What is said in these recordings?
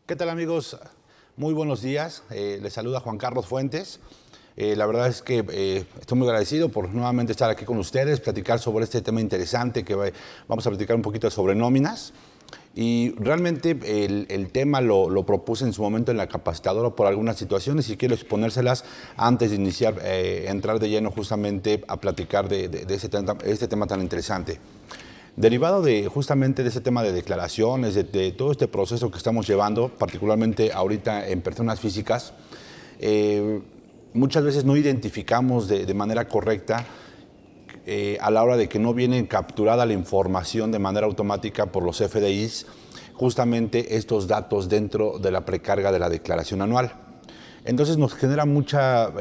¿Qué tal, amigos? Muy buenos días. Les saluda Juan Carlos Fuentes. La verdad es que estoy muy agradecido por nuevamente estar aquí con ustedes, platicar sobre este tema interesante vamos a platicar un poquito sobre nóminas. Y realmente el tema lo propuse en su momento en la capacitadora por algunas situaciones y quiero exponérselas antes de iniciar, entrar de lleno justamente a platicar de este tema tan interesante. Derivado justamente de ese tema de declaraciones, de todo este proceso que estamos llevando, particularmente ahorita en personas físicas, muchas veces no identificamos de manera correcta a la hora de que no viene capturada la información de manera automática por los FDIs, justamente estos datos dentro de la precarga de la declaración anual. Entonces nos genera muchas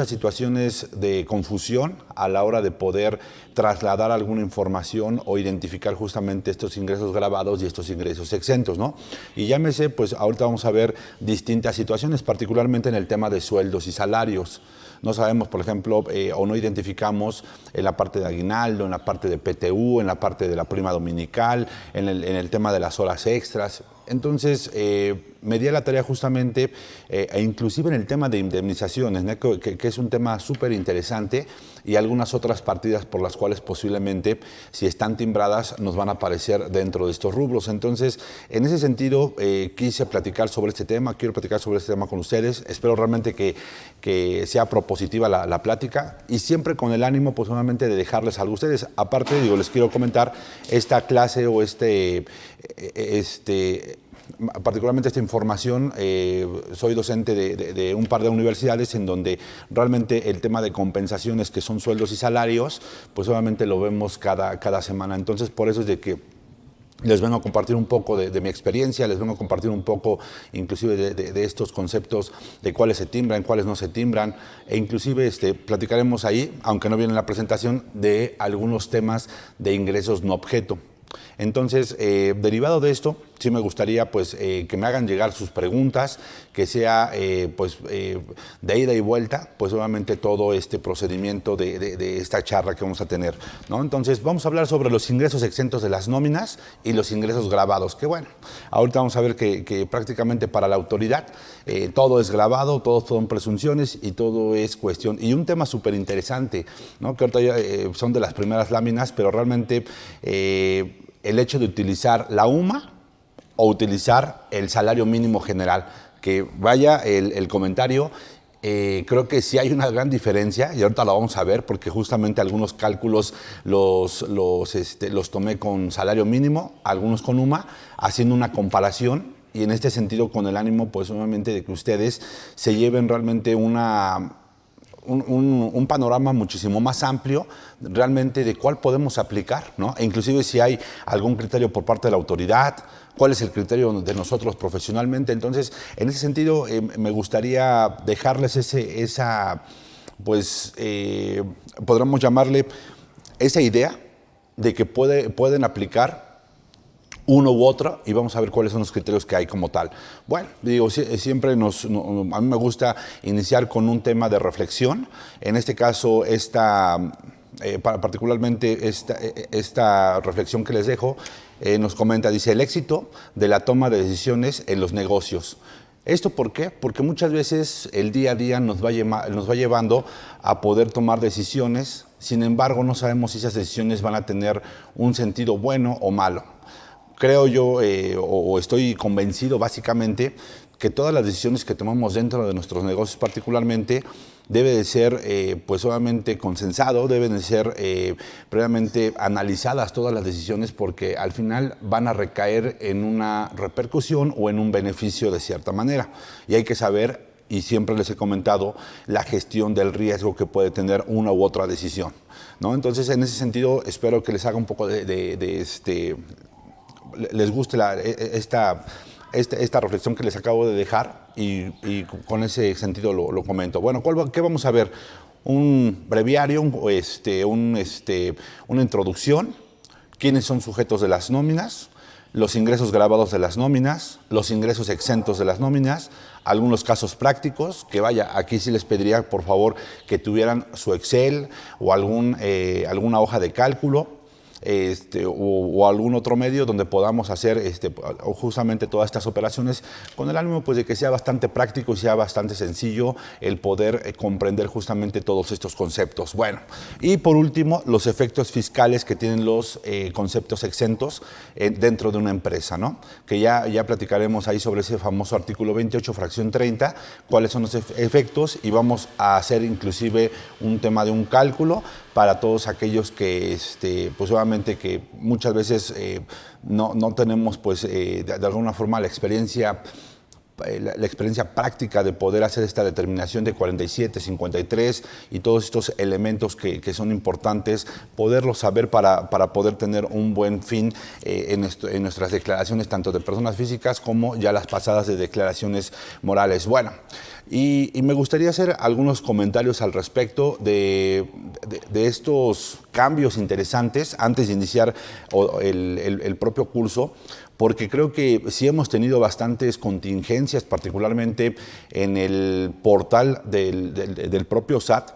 situaciones de confusión a la hora de poder trasladar alguna información o identificar justamente estos ingresos grabados y estos ingresos exentos, ¿no? Y llámese, pues ahorita vamos a ver distintas situaciones, particularmente en el tema de sueldos y salarios. No sabemos, por ejemplo, o no identificamos en la parte de aguinaldo, en la parte de PTU, en la parte de la prima dominical, en el tema de las horas extras. Entonces, me di a la tarea justamente, e inclusive en el tema de indemnizaciones, ¿no? que es un tema súper interesante, y algunas otras partidas por las cuales posiblemente, si están timbradas, nos van a aparecer dentro de estos rubros. Entonces, en ese sentido, quise platicar sobre este tema, quiero platicar sobre este tema con ustedes. Espero realmente que sea propositiva la plática y siempre con el ánimo, pues, solamente de dejarles algo a ustedes. Aparte, digo, les quiero comentar esta clase o particularmente esta información, soy docente de un par de universidades en donde realmente el tema de compensaciones, que son sueldos y salarios, pues obviamente lo vemos cada semana. Entonces, por eso es de que les vengo a compartir un poco de mi experiencia, les vengo a compartir un poco inclusive de estos conceptos de cuáles se timbran, cuáles no se timbran, e inclusive platicaremos ahí, aunque no viene en la presentación, de algunos temas de ingresos no objeto. Entonces, derivado de esto, sí me gustaría pues, que me hagan llegar sus preguntas, que sea de ida y vuelta, pues obviamente todo este procedimiento de esta charla que vamos a tener, ¿no? Entonces, vamos a hablar sobre los ingresos exentos de las nóminas y los ingresos grabados, que bueno, ahorita vamos a ver que prácticamente para la autoridad todo es grabado, todo son presunciones y todo es cuestión. Y un tema súper interesante, ¿no? Que ahorita ya, son de las primeras láminas, pero realmente el hecho de utilizar la UMA o utilizar el salario mínimo general, que vaya el comentario, creo que sí hay una gran diferencia y ahorita la vamos a ver porque justamente algunos cálculos los tomé con salario mínimo, algunos con UMA, haciendo una comparación y en este sentido con el ánimo pues obviamente de que ustedes se lleven realmente un panorama muchísimo más amplio realmente de cuál podemos aplicar, ¿no? E inclusive si hay algún criterio por parte de la autoridad, cuál es el criterio de nosotros profesionalmente. Entonces, en ese sentido, me gustaría dejarles podríamos llamarle esa idea de que pueden aplicar uno u otro y vamos a ver cuáles son los criterios que hay como tal. Bueno, digo, siempre a mí me gusta iniciar con un tema de reflexión. En este caso, particularmente esta reflexión que les dejo, nos comenta, dice, el éxito de la toma de decisiones en los negocios. ¿Esto por qué? Porque muchas veces el día a día nos va llevando a poder tomar decisiones, sin embargo no sabemos si esas decisiones van a tener un sentido bueno o malo. Creo yo, o estoy convencido básicamente, que todas las decisiones que tomamos dentro de nuestros negocios particularmente debe de ser pues obviamente consensado, deben de ser previamente analizadas todas las decisiones porque al final van a recaer en una repercusión o en un beneficio de cierta manera. Y hay que saber, y siempre les he comentado, la gestión del riesgo que puede tener una u otra decisión, ¿no? Entonces, en ese sentido, espero que les haga un poco les guste esta reflexión que les acabo de dejar y con ese sentido lo comento. Bueno, ¿qué vamos a ver? Un breviario, una introducción, quiénes son sujetos de las nóminas, los ingresos grabados de las nóminas, los ingresos exentos de las nóminas, algunos casos prácticos, que vaya, aquí sí les pediría por favor que tuvieran su Excel o alguna hoja de cálculo. o algún otro medio donde podamos hacer justamente todas estas operaciones con el ánimo pues, de que sea bastante práctico y sea bastante sencillo el poder comprender justamente todos estos conceptos. Bueno, y por último, los efectos fiscales que tienen los conceptos exentos dentro de una empresa, ¿no? Que ya platicaremos ahí sobre ese famoso artículo 28, fracción 30, cuáles son los efectos, y vamos a hacer inclusive un tema de un cálculo para todos aquellos que, pues obviamente que muchas veces no tenemos pues de alguna forma la experiencia práctica de poder hacer esta determinación de 47, 53 y todos estos elementos que son importantes, poderlos saber para poder tener un buen fin en nuestras declaraciones, tanto de personas físicas como ya las pasadas de declaraciones morales. Bueno, y me gustaría hacer algunos comentarios al respecto de estos cambios interesantes antes de iniciar el propio curso, porque creo que sí hemos tenido bastantes contingencias, particularmente en el portal del propio SAT,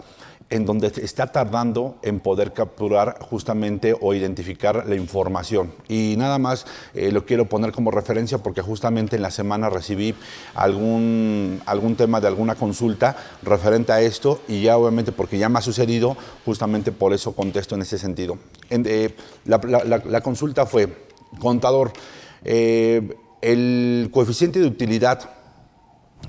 en donde está tardando en poder capturar justamente o identificar la información. Y nada más lo quiero poner como referencia porque justamente en la semana recibí algún tema de alguna consulta referente a esto, y ya obviamente porque ya me ha sucedido, justamente por eso contesto en ese sentido. La consulta fue: contador, el coeficiente de utilidad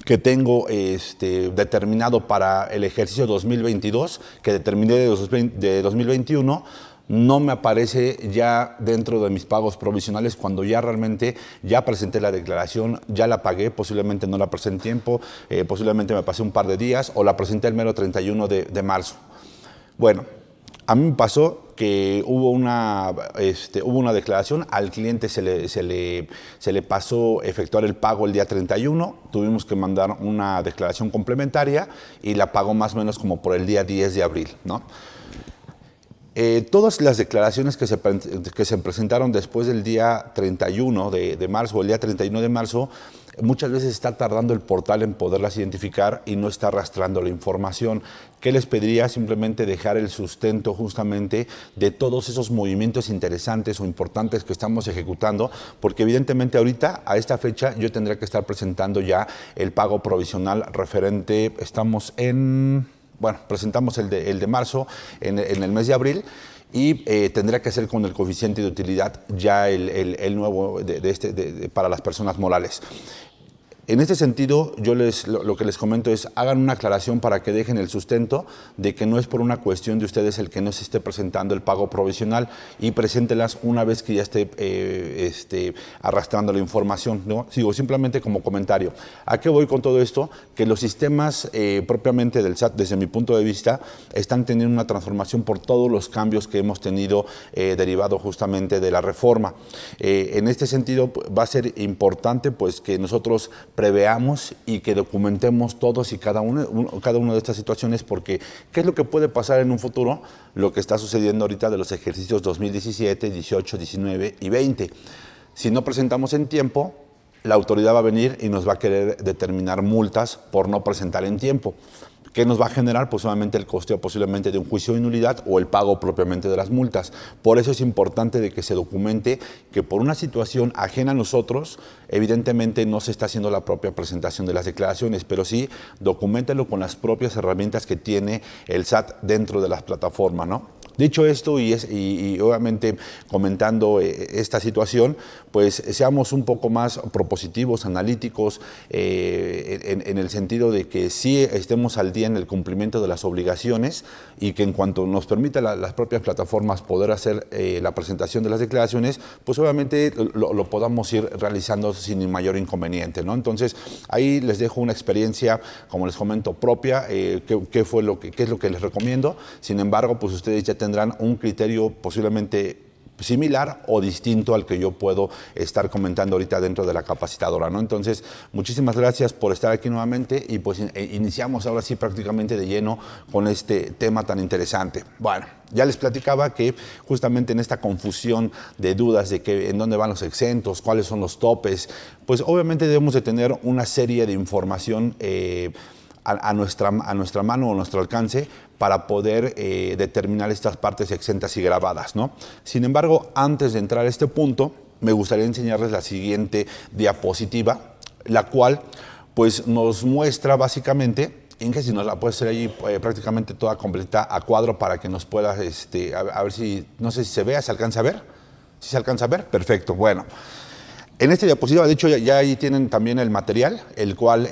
que tengo determinado para el ejercicio 2022, que determiné de 2021, no me aparece ya dentro de mis pagos provisionales cuando ya realmente ya presenté la declaración, ya la pagué, posiblemente no la presenté en tiempo, posiblemente me pasé un par de días o la presenté el mero 31 de marzo. Bueno, a mí me pasó que hubo una declaración, al cliente se le pasó efectuar el pago el día 31, tuvimos que mandar una declaración complementaria y la pagó más o menos como por el día 10 de abril, ¿no? Todas las declaraciones que se presentaron después del día 31 de marzo o el día 31 de marzo, muchas veces está tardando el portal en poderlas identificar y no está arrastrando la información. ¿Qué les pediría? Simplemente dejar el sustento justamente de todos esos movimientos interesantes o importantes que estamos ejecutando, porque evidentemente ahorita, a esta fecha, yo tendría que estar presentando ya el pago provisional referente, presentamos el de marzo en el mes de abril, y tendría que ser con el coeficiente de utilidad ya el nuevo para las personas morales. En este sentido, yo lo que les comento es, hagan una aclaración para que dejen el sustento de que no es por una cuestión de ustedes el que no se esté presentando el pago provisional, y preséntelas una vez que ya esté arrastrando la información, ¿no? Sigo simplemente como comentario. ¿A qué voy con todo esto? Que los sistemas propiamente del SAT, desde mi punto de vista, están teniendo una transformación por todos los cambios que hemos tenido derivado justamente de la reforma. En este sentido, va a ser importante pues que nosotros preveamos y que documentemos todos y cada una de estas situaciones, porque ¿qué es lo que puede pasar en un futuro? Lo que está sucediendo ahorita de los ejercicios 2017, 18, 19 y 20. Si no presentamos en tiempo, la autoridad va a venir y nos va a querer determinar multas por no presentar en tiempo. ¿Qué nos va a generar? Pues solamente el costeo posiblemente de un juicio de nulidad o el pago propiamente de las multas. Por eso es importante de que se documente que por una situación ajena a nosotros, evidentemente no se está haciendo la propia presentación de las declaraciones, pero sí documéntelo con las propias herramientas que tiene el SAT dentro de las plataformas, ¿no? Dicho esto, y obviamente comentando esta situación, pues seamos un poco más propositivos, analíticos, en el sentido de que sí estemos al día en el cumplimiento de las obligaciones, y que en cuanto nos permita las propias plataformas poder hacer la presentación de las declaraciones, pues obviamente lo podamos ir realizando sin mayor inconveniente, ¿no? Entonces, ahí les dejo una experiencia, como les comento, propia, qué es lo que les recomiendo. Sin embargo, pues ustedes ya tendrán un criterio posiblemente similar o distinto al que yo puedo estar comentando ahorita dentro de la capacitadora, ¿no? Entonces, muchísimas gracias por estar aquí nuevamente, y pues iniciamos ahora sí prácticamente de lleno con este tema tan interesante. Bueno, ya les platicaba que justamente en esta confusión de dudas de que en dónde van los exentos, cuáles son los topes, pues obviamente debemos de tener una serie de información a nuestra mano o nuestro alcance para poder determinar estas partes exentas y grabadas, ¿no? Sin embargo, antes de entrar a este punto, me gustaría enseñarles la siguiente diapositiva, la cual pues nos muestra básicamente, Inge, si nos la puedes hacer ahí prácticamente toda completa a cuadro para que nos puedas, a ver si, no sé si se vea, ¿se alcanza a ver? ¿Sí se alcanza a ver? Perfecto, bueno. En esta diapositiva, de hecho, ya ahí tienen también el material, el cual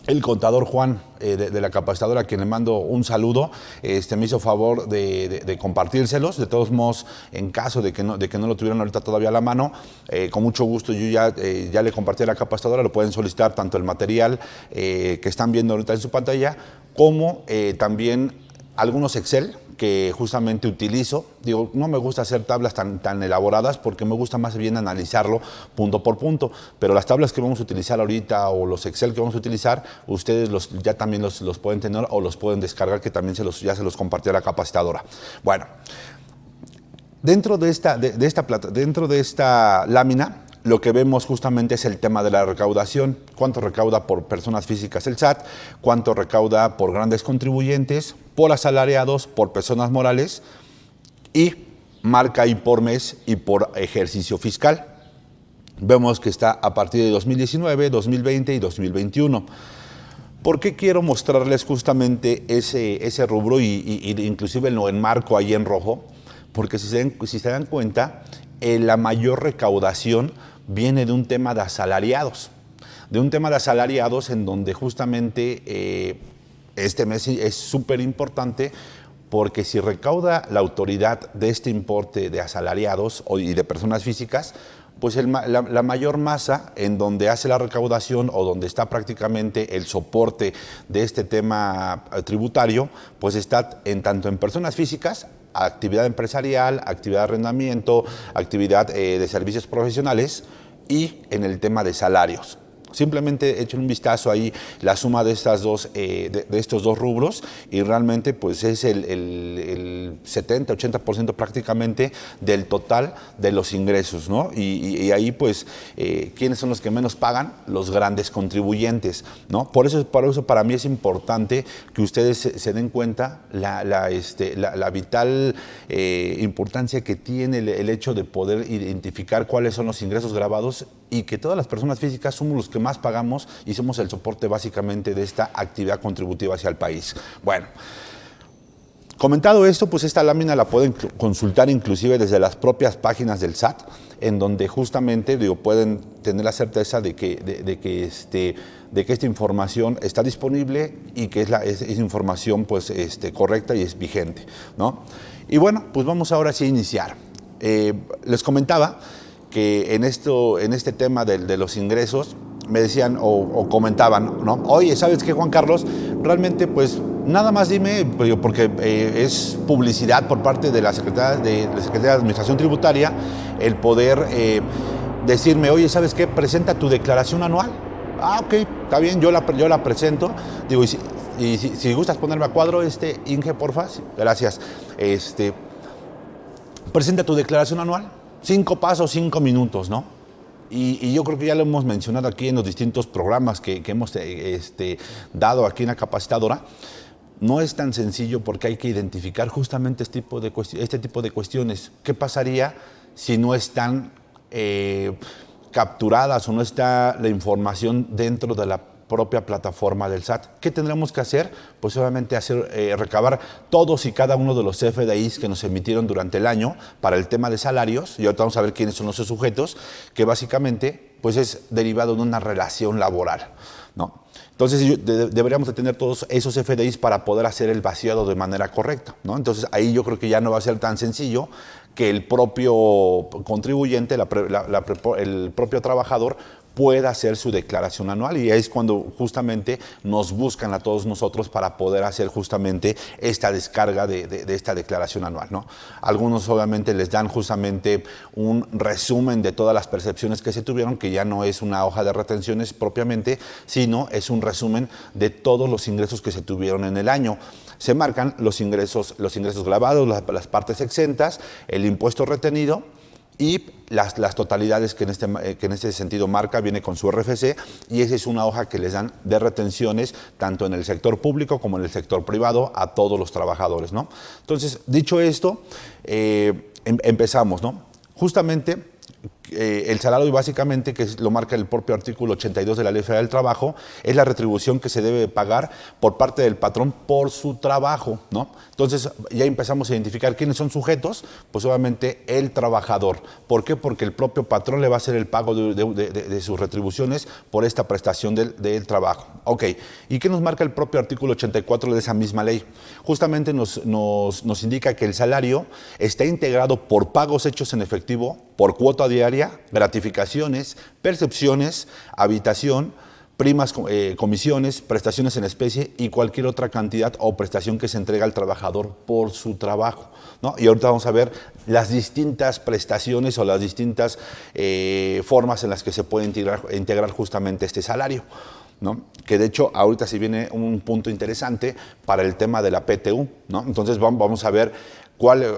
el contador Juan de la capacitadora, a quien le mando un saludo, me hizo favor de compartírselos. De todos modos, en caso de que no lo tuvieran ahorita todavía a la mano, con mucho gusto yo ya le compartí a la capacitadora, lo pueden solicitar tanto el material que están viendo ahorita en su pantalla, como también algunos Excel que justamente utilizo. Digo, no me gusta hacer tablas tan elaboradas porque me gusta más bien analizarlo punto por punto, pero las tablas que vamos a utilizar ahorita o los Excel que vamos a utilizar, ustedes ya también los pueden tener o los pueden descargar, que también ya se los compartió la capacitadora. Bueno, dentro de esta lámina, lo que vemos justamente es el tema de la recaudación. Cuánto recauda por personas físicas el SAT, cuánto recauda por grandes contribuyentes, por asalariados, por personas morales, y marca ahí por mes y por ejercicio fiscal. Vemos que está a partir de 2019, 2020 y 2021. ¿Por qué quiero mostrarles justamente ese rubro y inclusive lo enmarco ahí en rojo? Porque si se dan cuenta, la mayor recaudación viene de un tema de asalariados. En donde justamente este mes es súper importante, porque si recauda la autoridad de este importe de asalariados y de personas físicas, pues la mayor masa en donde hace la recaudación o donde está prácticamente el soporte de este tema tributario, pues está tanto en personas físicas, actividad empresarial, actividad de arrendamiento, actividad de servicios profesionales, y en el tema de salarios. Simplemente echen un vistazo ahí, la suma de estos dos rubros, y realmente pues es el 70-80% prácticamente del total de los ingresos, ¿no? Y ahí pues, ¿quiénes son los que menos pagan? Los grandes contribuyentes, ¿no? Por eso para mí es importante que ustedes se den cuenta la vital importancia que tiene el hecho de poder identificar cuáles son los ingresos grabados, y que todas las personas físicas somos los que más pagamos y somos el soporte básicamente de esta actividad contributiva hacia el país. Bueno, comentado esto, pues esta lámina la pueden consultar inclusive desde las propias páginas del SAT, en donde justamente pueden tener la certeza de que esta información está disponible y que es información pues, correcta y es vigente, ¿no? Y bueno, pues vamos ahora sí a iniciar. Les comentaba que en este tema de los ingresos me decían o comentaban, ¿no? Oye, ¿sabes qué, Juan Carlos? Realmente, pues, nada más dime, porque es publicidad por parte de la Secretaría de Administración Tributaria, el poder decirme, oye, ¿sabes qué? Presenta tu declaración anual. Ah, ok, está bien, yo la presento. Digo, y si gustas ponerme a cuadro, Inge, porfa, gracias. Presenta tu declaración anual. 5 pasos, 5 minutos, ¿no? Y yo creo que ya lo hemos mencionado aquí en los distintos programas que hemos dado aquí en la capacitadora. No es tan sencillo, porque hay que identificar justamente este tipo de cuestiones. ¿Qué pasaría si no están capturadas o no está la información dentro de la propia plataforma del SAT? ¿Qué tendremos que hacer? Pues obviamente recabar todos y cada uno de los CFDIs que nos emitieron durante el año para el tema de salarios, y ahorita vamos a ver quiénes son esos sujetos, que básicamente pues es derivado de una relación laboral, ¿no? Entonces deberíamos de tener todos esos CFDIs para poder hacer el vaciado de manera correcta, ¿no? Entonces ahí yo creo que ya no va a ser tan sencillo que el propio contribuyente, el propio trabajador, pueda hacer su declaración anual, y ahí es cuando justamente nos buscan a todos nosotros para poder hacer justamente esta descarga de esta declaración anual, ¿no? Algunos obviamente les dan justamente un resumen de todas las percepciones que se tuvieron, que ya no es una hoja de retenciones propiamente, sino es un resumen de todos los ingresos que se tuvieron en el año. Se marcan los ingresos grabados, las partes exentas, el impuesto retenido, y las totalidades que en este sentido marca, viene con su RFC, y esa es una hoja que les dan de retenciones tanto en el sector público como en el sector privado a todos los trabajadores, ¿no? Entonces, dicho esto, empezamos, ¿no? Justamente el salario, básicamente, que lo marca el propio artículo 82 de la Ley Federal del Trabajo, es la retribución que se debe pagar por parte del patrón por su trabajo, ¿no? Entonces ya empezamos a identificar quiénes son sujetos, pues obviamente el trabajador. ¿Por qué? Porque el propio patrón le va a hacer el pago de sus retribuciones por esta prestación del trabajo. Ok, ¿y qué nos marca el propio artículo 84 de esa misma ley? Justamente nos indica que el salario está integrado por pagos hechos en efectivo, por cuota diaria, gratificaciones, percepciones, habitación, primas, comisiones, prestaciones en especie y cualquier otra cantidad o prestación que se entrega al trabajador por su trabajo, ¿no? Y ahorita vamos a ver las distintas prestaciones o las distintas formas en las que se puede integrar justamente este salario, ¿no? Que de hecho ahorita sí viene un punto interesante para el tema de la PTU, ¿no? Entonces vamos a ver cuáles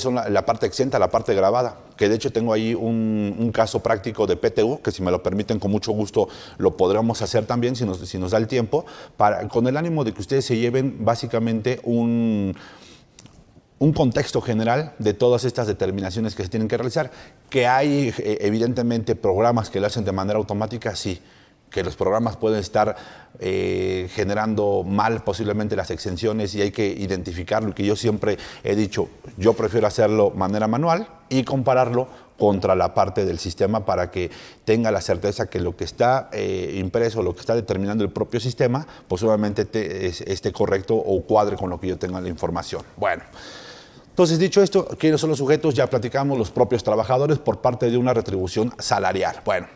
son la parte exenta, la parte grabada, que de hecho tengo ahí un caso práctico de PTU, que si me lo permiten con mucho gusto lo podríamos hacer también si nos da el tiempo, con el ánimo de que ustedes se lleven básicamente un contexto general de todas estas determinaciones que se tienen que realizar. Que hay evidentemente programas que lo hacen de manera automática, sí. Que los programas pueden estar generando mal posiblemente las exenciones y hay que identificarlo, y que yo siempre he dicho, yo prefiero hacerlo de manera manual y compararlo contra la parte del sistema para que tenga la certeza que lo que está impreso, lo que está determinando el propio sistema, pues obviamente esté correcto o cuadre con lo que yo tenga la información. Bueno. Entonces, dicho esto, ¿quiénes son los sujetos? Ya platicamos, los propios trabajadores por parte de una retribución salarial. Bueno,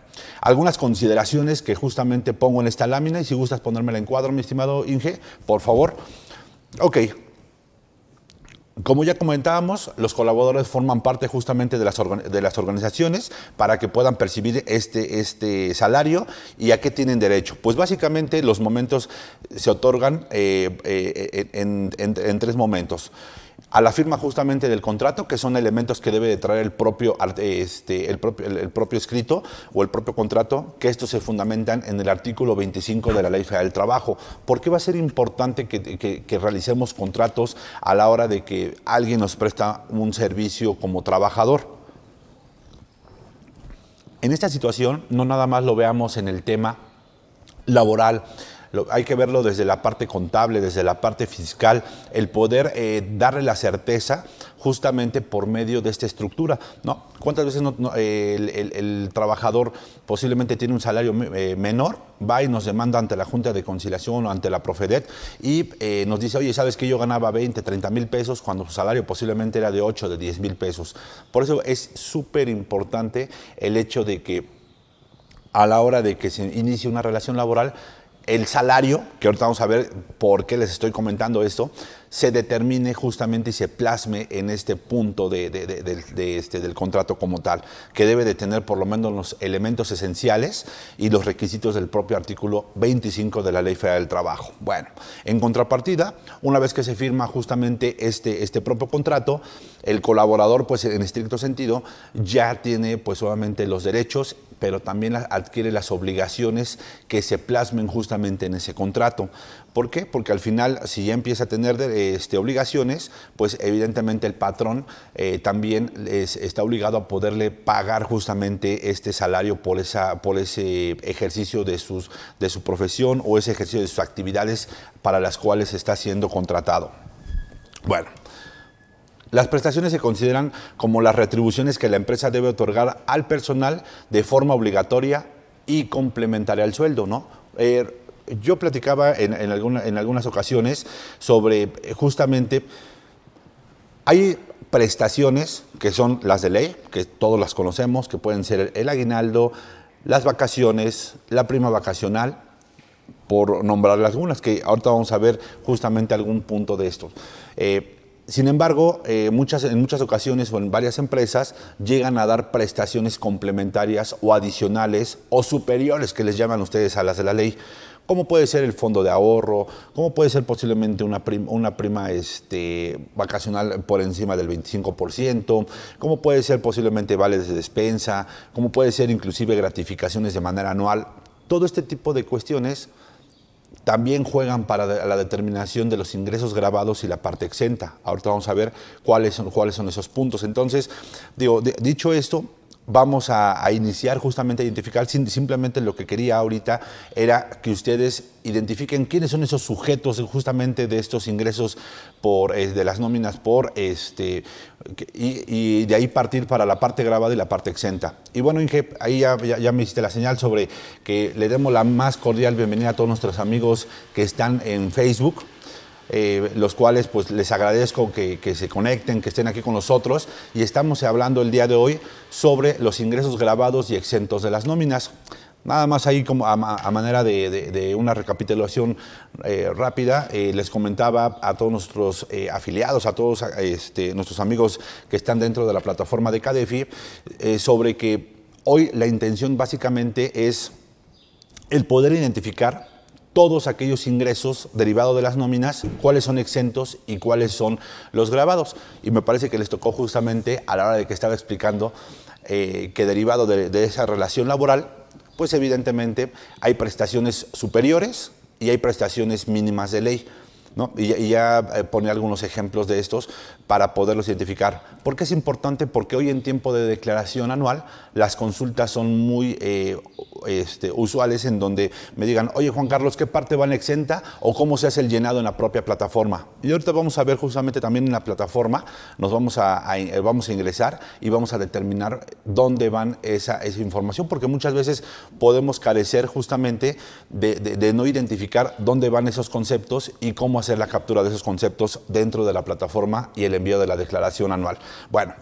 algunas consideraciones que justamente pongo en esta lámina, y si gustas ponérmela en cuadro, mi estimado Inge, por favor. Ok. Como ya comentábamos, los colaboradores forman parte justamente de las organizaciones para que puedan percibir este salario. ¿Y a qué tienen derecho? Pues básicamente los momentos se otorgan en tres momentos. A la firma justamente del contrato, que son elementos que debe de traer el propio escrito o el propio contrato, que estos se fundamentan en el artículo 25 de la Ley Federal del Trabajo. ¿Por qué va a ser importante que realicemos contratos a la hora de que alguien nos presta un servicio como trabajador? En esta situación, no nada más lo veamos en el tema laboral, hay que verlo desde la parte contable, desde la parte fiscal, el poder darle la certeza justamente por medio de esta estructura, ¿no? ¿Cuántas veces el trabajador posiblemente tiene un salario menor, va y nos demanda ante la Junta de Conciliación o ante la Profedet y nos dice, oye, ¿sabes que yo ganaba 20, 30 mil pesos cuando su salario posiblemente era de 8, de 10 mil pesos? Por eso es súper importante el hecho de que a la hora de que se inicie una relación laboral, el salario, que ahorita vamos a ver por qué les estoy comentando esto, se determine justamente y se plasme en este punto del contrato como tal, que debe de tener por lo menos los elementos esenciales y los requisitos del propio artículo 25 de la Ley Federal del Trabajo. Bueno, en contrapartida, una vez que se firma justamente este propio contrato, el colaborador, pues en estricto sentido, ya tiene pues obviamente los derechos, pero también adquiere las obligaciones que se plasmen justamente en ese contrato. ¿Por qué? Porque al final, si ya empieza a tener obligaciones, pues evidentemente el patrón también está obligado a poderle pagar justamente este salario por ese ejercicio de su profesión o ese ejercicio de sus actividades para las cuales está siendo contratado. Bueno. Las prestaciones se consideran como las retribuciones que la empresa debe otorgar al personal de forma obligatoria y complementaria al sueldo, ¿no? Yo platicaba en algunas ocasiones sobre justamente, hay prestaciones que son las de ley, que todos las conocemos, que pueden ser el aguinaldo, las vacaciones, la prima vacacional, por nombrar algunas, que ahorita vamos a ver justamente algún punto de esto. Sin embargo, en muchas ocasiones o en varias empresas llegan a dar prestaciones complementarias o adicionales o superiores, que les llaman ustedes a las de la ley. como puede ser el fondo de ahorro, como puede ser posiblemente una prima vacacional por encima del 25%, como puede ser posiblemente vales de despensa, como puede ser inclusive gratificaciones de manera anual. Todo este tipo de cuestiones también juegan para la determinación de los ingresos grabados y la parte exenta. Ahorita vamos a ver cuáles son esos puntos. Entonces, dicho esto, vamos a iniciar justamente a identificar, simplemente lo que quería ahorita era que ustedes identifiquen quiénes son esos sujetos justamente de estos ingresos de las nóminas y de ahí partir para la parte grabada y la parte exenta. Y bueno, Inge, ahí ya me hiciste la señal sobre que le demos la más cordial bienvenida a todos nuestros amigos que están en Facebook. Los cuales pues les agradezco que se conecten, que estén aquí con nosotros, y estamos hablando el día de hoy sobre los ingresos grabados y exentos de las nóminas. Nada más ahí como a manera de una recapitulación rápida, les comentaba a todos nuestros afiliados, a todos nuestros amigos que están dentro de la plataforma de CADEFI, sobre que hoy la intención básicamente es el poder identificar todos aquellos ingresos derivados de las nóminas, cuáles son exentos y cuáles son los grabados. Y me parece que les tocó justamente a la hora de que estaba explicando que derivado de esa relación laboral, pues evidentemente hay prestaciones superiores y hay prestaciones mínimas de ley, ¿no? Y ya pone algunos ejemplos de estos para poderlos identificar. ¿Por qué es importante? Porque hoy en tiempo de declaración anual las consultas son muy usuales, en donde me digan, oye Juan Carlos, ¿qué parte va en exenta o cómo se hace el llenado en la propia plataforma? Y ahorita vamos a ver justamente también en la plataforma, nos vamos a ingresar y vamos a determinar dónde van esa información, porque muchas veces podemos carecer justamente de no identificar dónde van esos conceptos y cómo hacer la captura de esos conceptos dentro de la plataforma y el envío de la declaración anual. Bueno,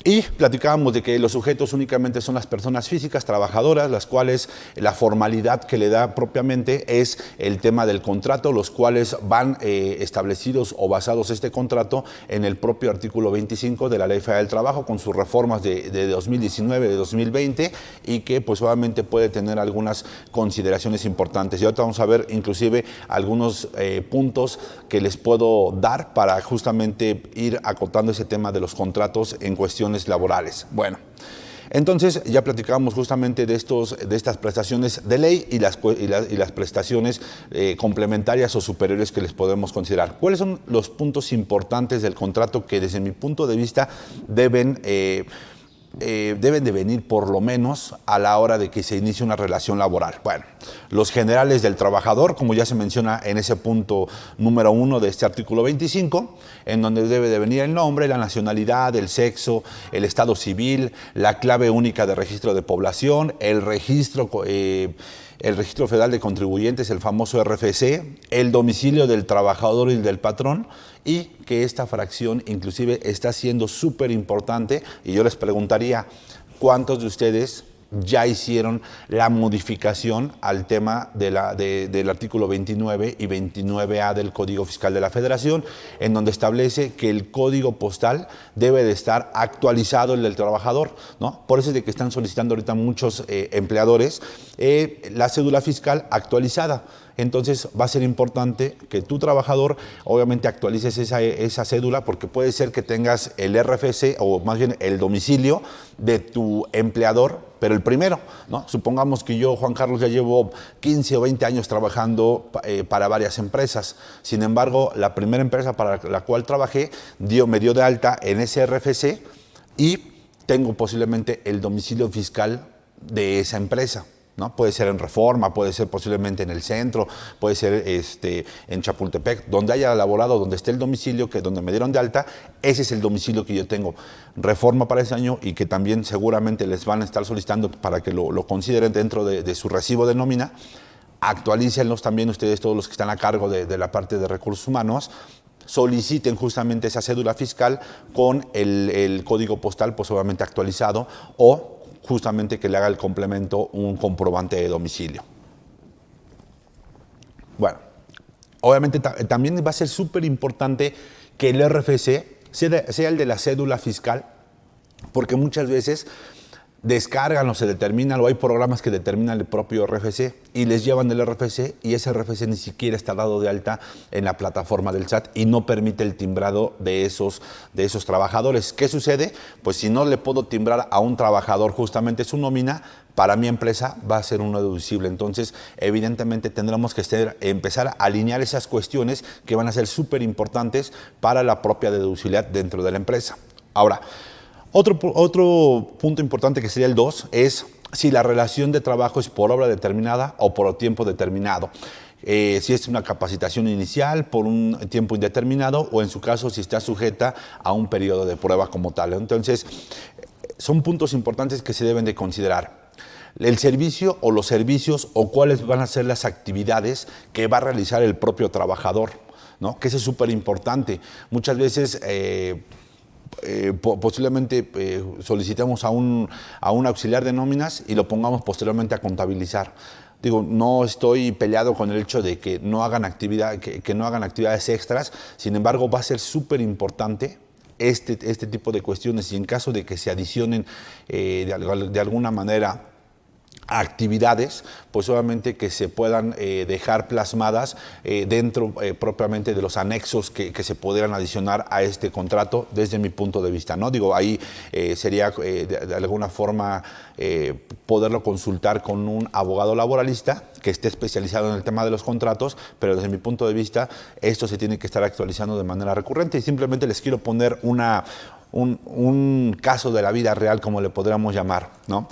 y platicábamos de que los sujetos únicamente son las personas físicas trabajadoras, las cuales la formalidad que le da propiamente es el tema del contrato, los cuales van establecidos o basados este contrato en el propio artículo 25 de la Ley Federal del Trabajo, con sus reformas de 2019, de 2020, y que pues obviamente puede tener algunas consideraciones importantes. Y ahorita vamos a ver inclusive algunos puntos que les puedo dar para justamente ir acotando ese tema de los contratos en cuestión laborales. Bueno, entonces ya platicábamos justamente de estas prestaciones de ley y las prestaciones complementarias o superiores que les podemos considerar. ¿Cuáles son los puntos importantes del contrato que desde mi punto de vista deben de venir por lo menos a la hora de que se inicie una relación laboral? Bueno, los generales del trabajador, como ya se menciona en ese punto número 1 de este artículo 25, en donde debe de venir el nombre, la nacionalidad, el sexo, el estado civil, la clave única de registro de población, el registro federal de contribuyentes, el famoso RFC, el domicilio del trabajador y del patrón, y que esta fracción inclusive está siendo súper importante. Y yo les preguntaría, ¿cuántos de ustedes ya hicieron la modificación al tema del artículo 29 y 29A del Código Fiscal de la Federación, en donde establece que el código postal debe de estar actualizado, el del trabajador, ¿no? Por eso es de que están solicitando ahorita muchos empleadores la cédula fiscal actualizada. Entonces va a ser importante que tu trabajador obviamente actualices esa cédula, porque puede ser que tengas el RFC o más bien el domicilio de tu empleador, pero el primero, ¿no? Supongamos que yo, Juan Carlos, ya llevo 15 o 20 años trabajando para varias empresas. Sin embargo, la primera empresa para la cual trabajé me dio de alta en ese RFC y tengo posiblemente el domicilio fiscal de esa empresa, ¿no? Puede ser en Reforma, puede ser posiblemente en el centro, puede ser en Chapultepec, donde haya laborado, donde esté el domicilio, donde me dieron de alta, ese es el domicilio que yo tengo. Reforma para ese año, y que también seguramente les van a estar solicitando para que lo consideren dentro de su recibo de nómina. Actualícenlos también ustedes, todos los que están a cargo de la parte de recursos humanos, soliciten justamente esa cédula fiscal con el código postal, pues obviamente actualizado, o justamente que le haga el complemento un comprobante de domicilio. Bueno, obviamente también va a ser súper importante que el RFC sea el de la cédula fiscal, porque muchas veces descargan o se determinan, o hay programas que determinan el propio RFC y les llevan el RFC, y ese RFC ni siquiera está dado de alta en la plataforma del SAT y no permite el timbrado de esos trabajadores. ¿Qué sucede? Pues si no le puedo timbrar a un trabajador justamente su nómina, para mi empresa va a ser un no deducible. Entonces, evidentemente tendremos que empezar a alinear esas cuestiones que van a ser súper importantes para la propia deducibilidad dentro de la empresa. Ahora, otro punto importante, que sería el 2, es si la relación de trabajo es por obra determinada o por tiempo determinado. Si es una capacitación inicial por un tiempo indeterminado, o en su caso si está sujeta a un periodo de prueba como tal. Entonces, son puntos importantes que se deben de considerar. El servicio o los servicios, o cuáles van a ser las actividades que va a realizar el propio trabajador, ¿no? Que eso es súper importante. Muchas veces posiblemente solicitemos a un auxiliar de nóminas y lo pongamos posteriormente a contabilizar. Digo, no estoy peleado con el hecho de que no hagan que no hagan actividades extras. Sin embargo, va a ser súper importante este tipo de cuestiones, y en caso de que se adicionen de alguna manera actividades, pues obviamente que se puedan dejar plasmadas dentro propiamente de los anexos que se pudieran adicionar a este contrato, desde mi punto de vista, ¿no? Digo, ahí sería de alguna forma poderlo consultar con un abogado laboralista que esté especializado en el tema de los contratos, pero desde mi punto de vista esto se tiene que estar actualizando de manera recurrente. Y simplemente les quiero poner un caso de la vida real, como le podríamos llamar, ¿no?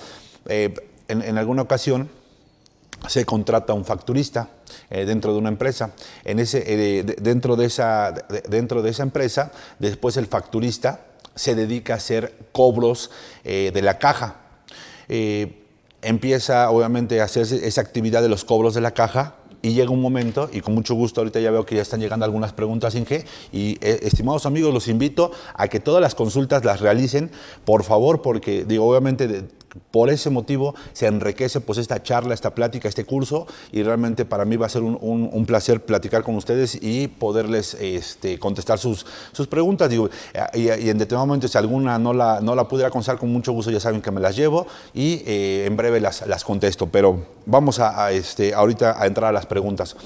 En alguna ocasión se contrata un facturista dentro de una empresa. Dentro de esa empresa, después el facturista se dedica a hacer cobros de la caja. Empieza obviamente a hacer esa actividad de los cobros de la caja, y llega un momento, y con mucho gusto ahorita ya veo que ya están llegando algunas preguntas, Inge, y estimados amigos, los invito a que todas las consultas las realicen, por favor, porque digo, obviamente por ese motivo se enriquece pues esta charla, esta plática, este curso, y realmente para mí va a ser un placer platicar con ustedes y poderles contestar sus preguntas. Digo, y en determinado momento, si alguna no la pudiera contestar, con mucho gusto ya saben que me las llevo, y en breve las contesto, pero vamos ahorita a entrar a las preguntas.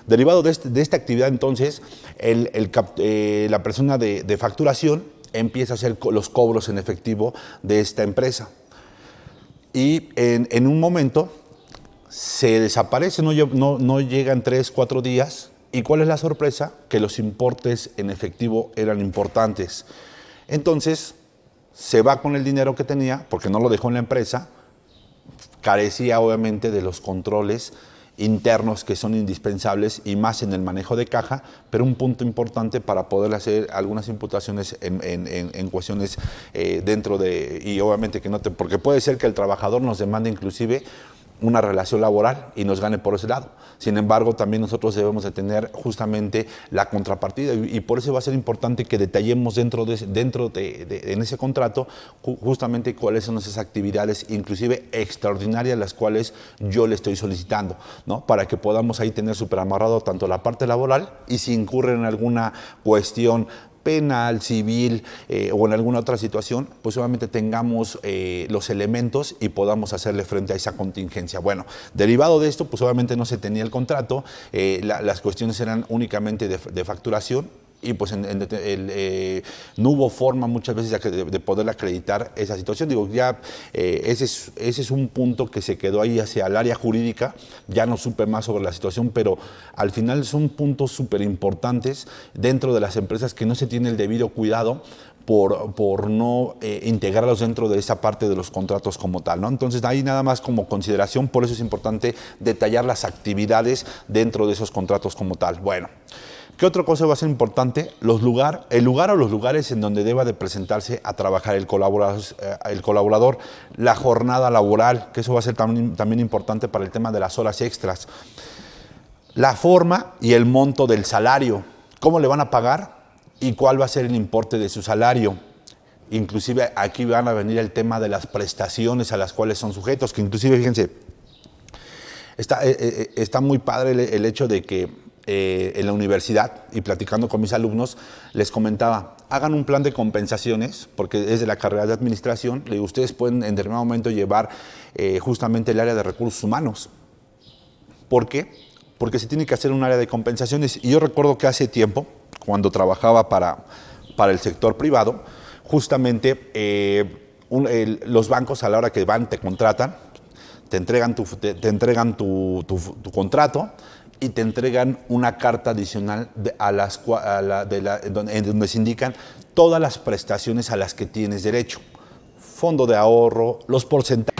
Derivado de esta actividad, entonces, la persona de facturación empieza a hacer los cobros en efectivo de esta empresa. Y en un momento se desaparece, no llegan 3, 4 días. ¿Y cuál es la sorpresa? Que los importes en efectivo eran importantes. Entonces se va con el dinero que tenía, porque no lo dejó en la empresa. Carecía obviamente de los controles internos que son indispensables, y más en el manejo de caja, pero un punto importante para poder hacer algunas imputaciones en cuestiones dentro de, y obviamente que porque puede ser que el trabajador nos demande inclusive una relación laboral y nos gane por ese lado. Sin embargo, también nosotros debemos de tener justamente la contrapartida, y por eso va a ser importante que detallemos en ese contrato justamente cuáles son esas actividades, inclusive extraordinarias, las cuales yo le estoy solicitando, ¿no? Para que podamos ahí tener súper amarrado tanto la parte laboral, y si incurre en alguna cuestión penal, civil o en alguna otra situación, pues obviamente tengamos los elementos y podamos hacerle frente a esa contingencia. Bueno, derivado de esto, pues obviamente no se tenía el contrato, las cuestiones eran únicamente de facturación, y pues no hubo forma muchas veces de poder acreditar esa situación. Digo, ya ese es un punto que se quedó ahí hacia el área jurídica. Ya no supe más sobre la situación, pero al final son puntos súper importantes dentro de las empresas que no se tiene el debido cuidado por no integrarlos dentro de esa parte de los contratos como tal, ¿no? Entonces, ahí nada más como consideración, por eso es importante detallar las actividades dentro de esos contratos como tal. Bueno, ¿qué otra cosa va a ser importante? El lugar o los lugares en donde deba de presentarse a trabajar el colaborador, la jornada laboral, que eso va a ser también importante para el tema de las horas extras, la forma y el monto del salario, cómo le van a pagar y cuál va a ser el importe de su salario. Inclusive aquí van a venir el tema de las prestaciones a las cuales son sujetos, que inclusive, fíjense, está muy padre el hecho de que en la universidad y platicando con mis alumnos, les comentaba, hagan un plan de compensaciones, porque es de la carrera de administración, le digo, ustedes pueden en determinado momento llevar justamente el área de recursos humanos. ¿Por qué? Porque se tiene que hacer un área de compensaciones. Y yo recuerdo que hace tiempo, cuando trabajaba para el sector privado, justamente los bancos a la hora que van, te contratan, te entregan tu contrato y te entregan una carta adicional donde se indican todas las prestaciones a las que tienes derecho. Fondo de ahorro, los porcentajes.